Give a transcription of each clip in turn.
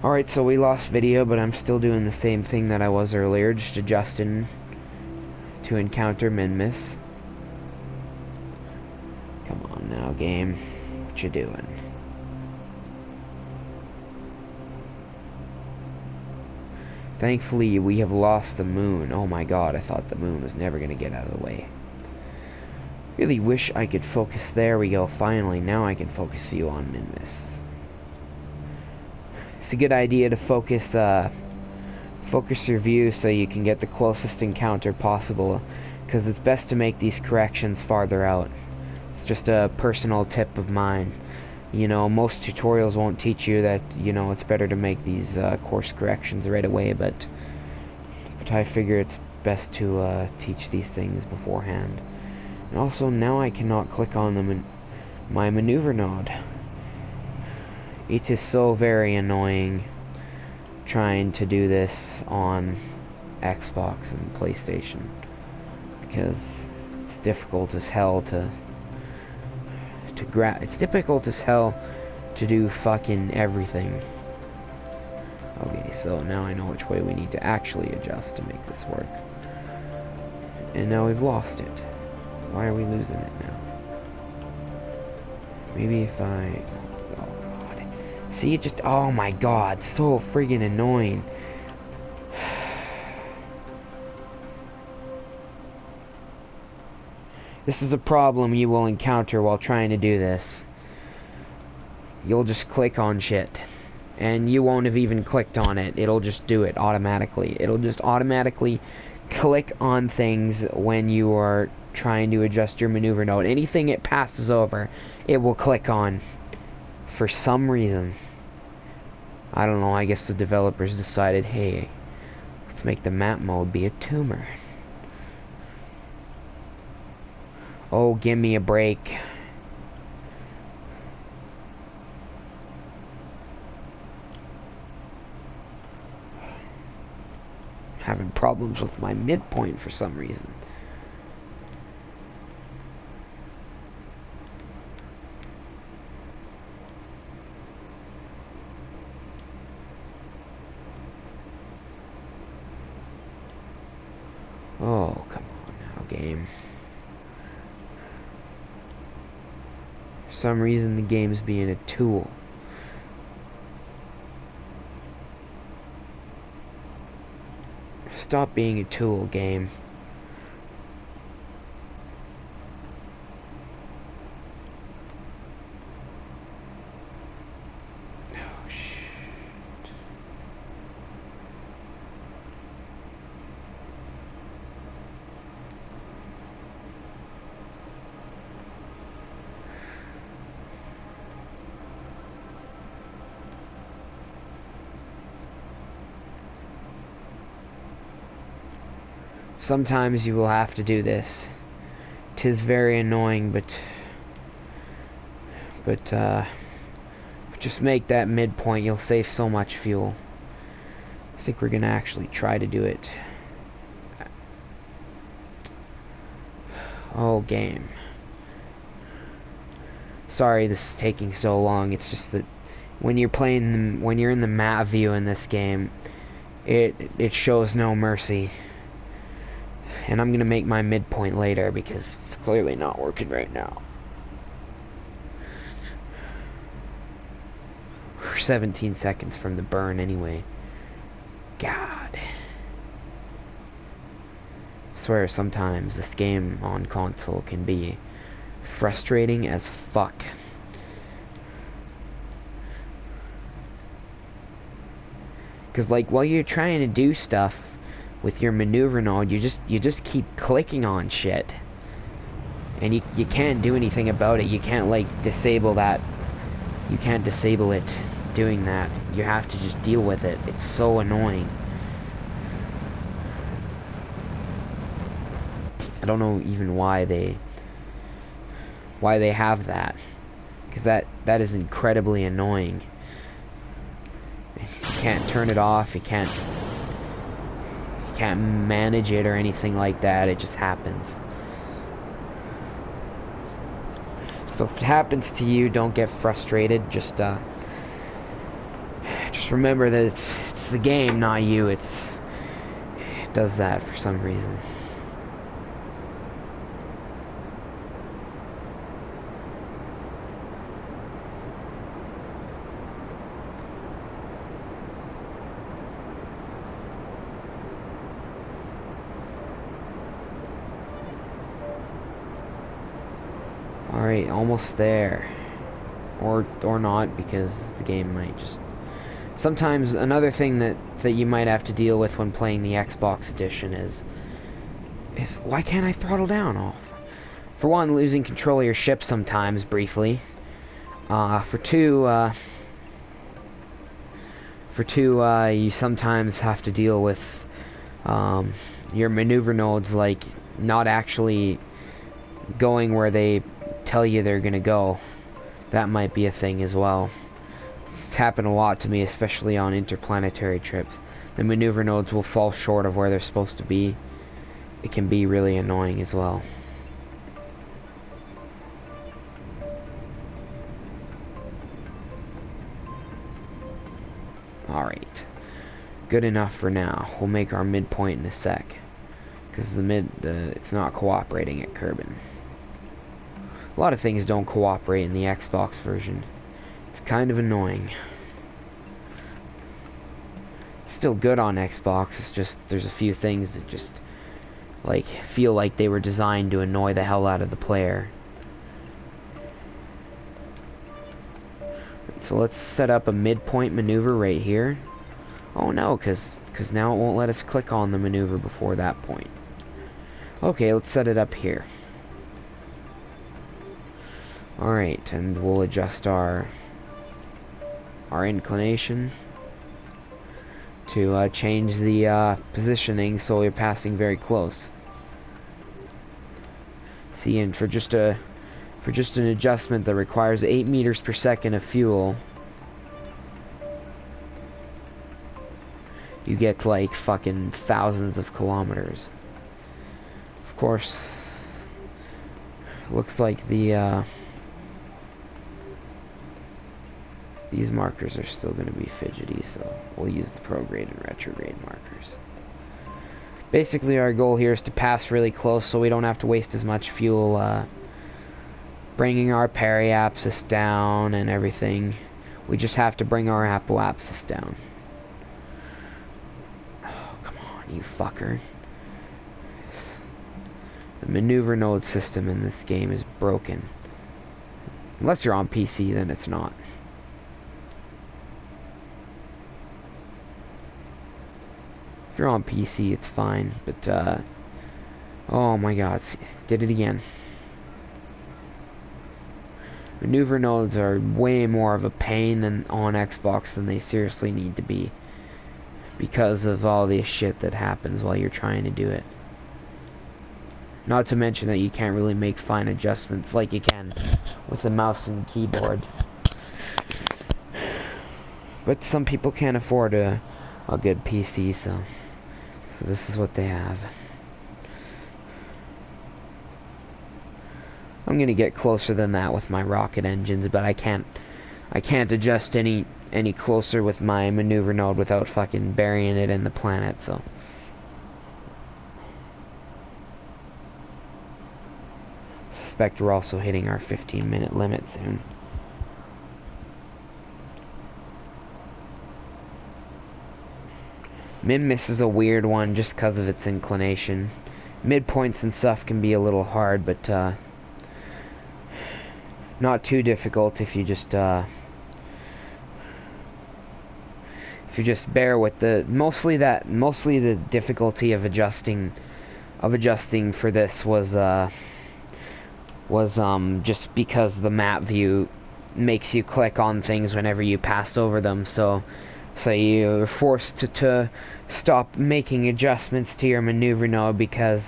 Alright, so we lost video, but I'm still doing the same thing that I was earlier, just adjusting to encounter minmus. Come on now, game. What you doing? Thankfully, we have lost the moon. Oh my god, I thought the moon was never gonna get out of the way. Really wish I could focus. There we go, finally. Now I can focus view on minmus. It's a good idea to focus your view so you can get the closest encounter possible, because it's best to make these corrections farther out. It's just a personal tip of mine. You know, most tutorials won't teach you that, you know, it's better to make these course corrections right away, but I figure it's best to teach these things beforehand. And also, now I cannot click on my maneuver node. It is so very annoying trying to do this on Xbox and PlayStation, because it's difficult as hell it's difficult as hell to do fucking everything. Okay, so now I know which way we need to actually adjust to make this work. And now we've lost it. Why are we losing it now? Maybe if I... Oh god. See, it just... Oh my god, so friggin' annoying. This is a problem you will encounter while trying to do this. You'll just click on shit, and you won't have even clicked on it. It'll just do it automatically. It'll just automatically click on things when you are trying to adjust your maneuver node. Anything it passes over, it will click on for some reason. I don't know, I guess the developers decided, hey, let's make the map mode be a tumor. Oh, give me a break. Having problems with my midpoint for some reason. Oh, come on now, game. For some reason, the game's being a tool. Stop being a tool, game. Oh, shit. Sometimes you will have to do this. 'Tis very annoying, but just make that midpoint. You'll save so much fuel. I think we're gonna actually try to do it. Oh, game. Sorry this is taking so long. It's just that when you're in the map view in this game, it shows no mercy. And I'm gonna make my midpoint later because it's clearly not working right now. We're 17 seconds from the burn anyway. God. I swear sometimes this game on console can be frustrating as fuck. Cause like while you're trying to do stuff with your maneuver node, you just keep clicking on shit, and you can't do anything about it. You can't like disable that. You can't disable it doing that. You have to just deal with it. It's so annoying. I don't know even why they have that, because that is incredibly annoying. You can't turn it off. You can't manage it or anything like that. It just happens. So if it happens to you, don't get frustrated. Just just remember that it's the game, not you. It does that for some reason. Alright, almost there. Or not, because the game might just... Sometimes another thing that you might have to deal with when playing the Xbox edition is why can't I throttle down off? For one, losing control of your ship sometimes, briefly. For two, you sometimes have to deal with your maneuver nodes, like, not actually going where they tell you they're gonna go. That might be a thing as well. It's happened a lot to me, especially on interplanetary trips. The maneuver nodes will fall short of where they're supposed to be. It can be really annoying as well. Alright. Good enough for now. We'll make our midpoint in a sec. Because it's not cooperating at Kerbin. A lot of things don't cooperate in the Xbox version. It's kind of annoying. It's still good on Xbox, it's just there's a few things that just like feel like they were designed to annoy the hell out of the player. So let's set up a midpoint maneuver right here. Oh no, because now it won't let us click on the maneuver before that point. Okay, let's set it up here. Alright, and we'll adjust our inclination to change the positioning so we're passing very close. See, and for just an adjustment that requires 8 meters per second of fuel, you get like fucking thousands of kilometers. Of course, looks like the these markers are still going to be fidgety, so we'll use the prograde and retrograde markers. Basically, our goal here is to pass really close so we don't have to waste as much fuel bringing our periapsis down and everything. We just have to bring our apoapsis down. Oh, come on, you fucker. The maneuver node system in this game is broken. Unless you're on PC, then it's not. If you're on PC, it's fine, but, oh my god, did it again. Maneuver nodes are way more of a pain than on Xbox than they seriously need to be, because of all the shit that happens while you're trying to do it. Not to mention that you can't really make fine adjustments like you can with the mouse and keyboard. But some people can't afford a good PC, so this is what they have. I'm gonna get closer than that with my rocket engines, but I can't adjust any closer with my maneuver node without fucking burying it in the planet, so. Suspect we're also hitting our 15-minute limit soon. Minmus is a weird one just because of its inclination. Midpoints and stuff can be a little hard, but not too difficult if you just bear with the mostly the difficulty of adjusting for this was just because the map view makes you click on things whenever you pass over them, so you're forced to stop making adjustments to your maneuver node because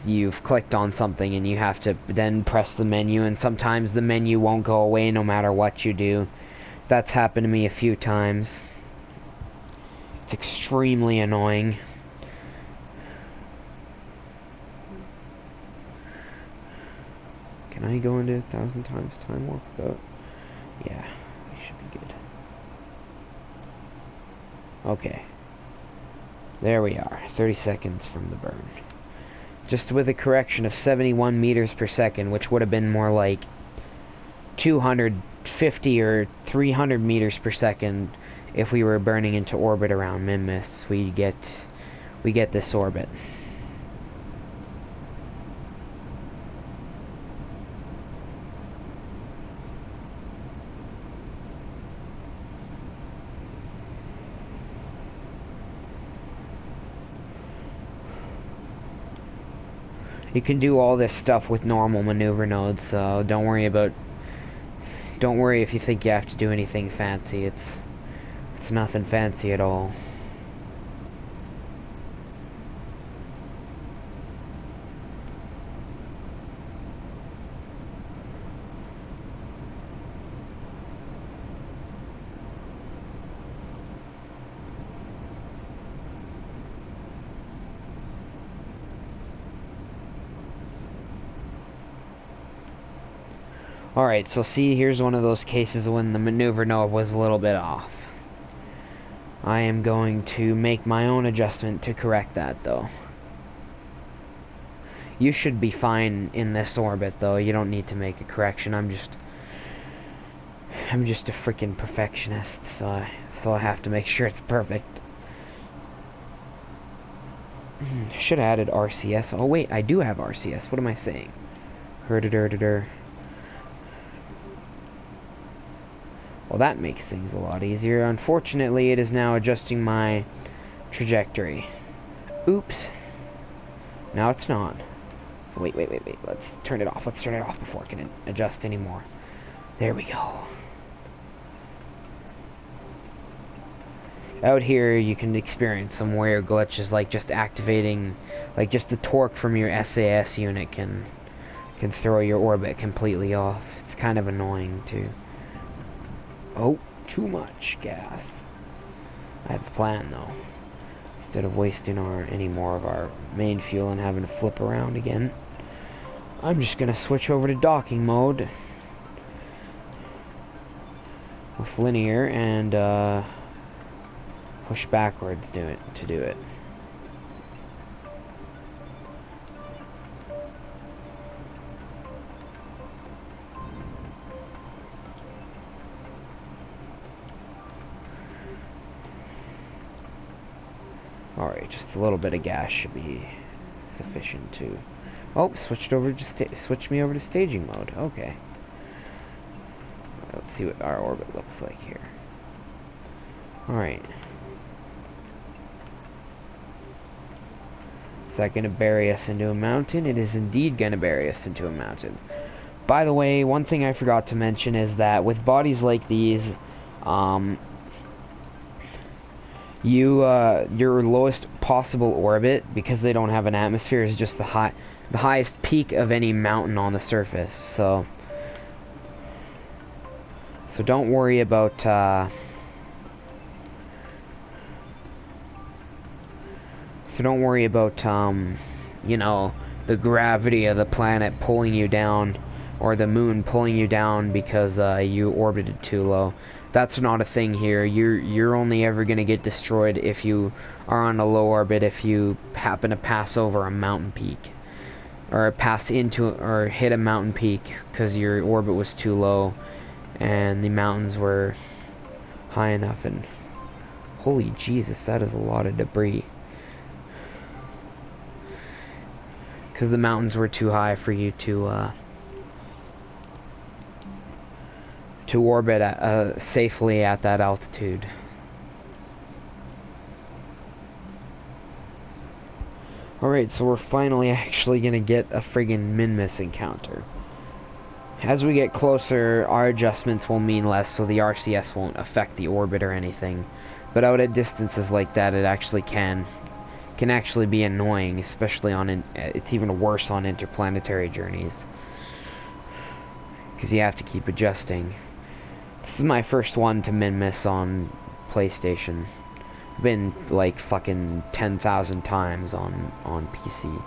you've clicked on something and you have to then press the menu, and sometimes the menu won't go away no matter what you do. That's happened to me a few times. It's extremely annoying. Can I go into 1,000 times time warp without? Yeah, we should be good. Okay. There we are, 30 seconds from the burn. Just with a correction of 71 meters per second, which would have been more like 250 or 300 meters per second if we were burning into orbit around minmus. We get this orbit. You can do all this stuff with normal maneuver nodes, so don't worry if you think you have to do anything fancy. It's nothing fancy at all. Alright, so see, here's one of those cases when the maneuver node was a little bit off. I am going to make my own adjustment to correct that, though. You should be fine in this orbit, though. You don't need to make a correction. I'm just a freaking perfectionist, so I have to make sure it's perfect. Should have added RCS. Oh wait, I do have RCS. What am I saying? Herder. Well, that makes things a lot easier. Unfortunately, it is now adjusting my trajectory. Oops. Now it's not. So wait. Let's turn it off. Let's turn it off before it can adjust anymore. There we go. Out here, you can experience some weird glitches, like just activating, like just the torque from your SAS unit can throw your orbit completely off. It's kind of annoying, too. Oh, too much gas. I have a plan, though. Instead of wasting any more of our main fuel and having to flip around again, I'm just gonna switch over to docking mode with linear and push backwards to do it. Alright, just a little bit of gas should be sufficient to... Oh, switched me over to staging mode. Okay. Let's see what our orbit looks like here. Alright. Is that going to bury us into a mountain? It is indeed going to bury us into a mountain. By the way, one thing I forgot to mention is that with bodies like these, your lowest possible orbit, because they don't have an atmosphere, is just the highest peak of any mountain on the surface. So don't worry about you know, the gravity of the planet pulling you down, or the moon pulling you down because you orbited too low. That's not a thing here. You're only ever gonna get destroyed if you are on a low orbit, if you happen to pass over a mountain peak, or pass into or hit a mountain peak because your orbit was too low and the mountains were high enough. And holy Jesus, that is a lot of debris. Because the mountains were too high for you to orbit safely at that altitude. Alright, so we're finally actually gonna get a friggin' minmus encounter. As we get closer, our adjustments will mean less, so the RCS won't affect the orbit or anything. But out at distances like that, it actually can actually be annoying, especially it's even worse on interplanetary journeys, because you have to keep adjusting. This is my first one to minmus on PlayStation. Been like fucking 10,000 times on PC.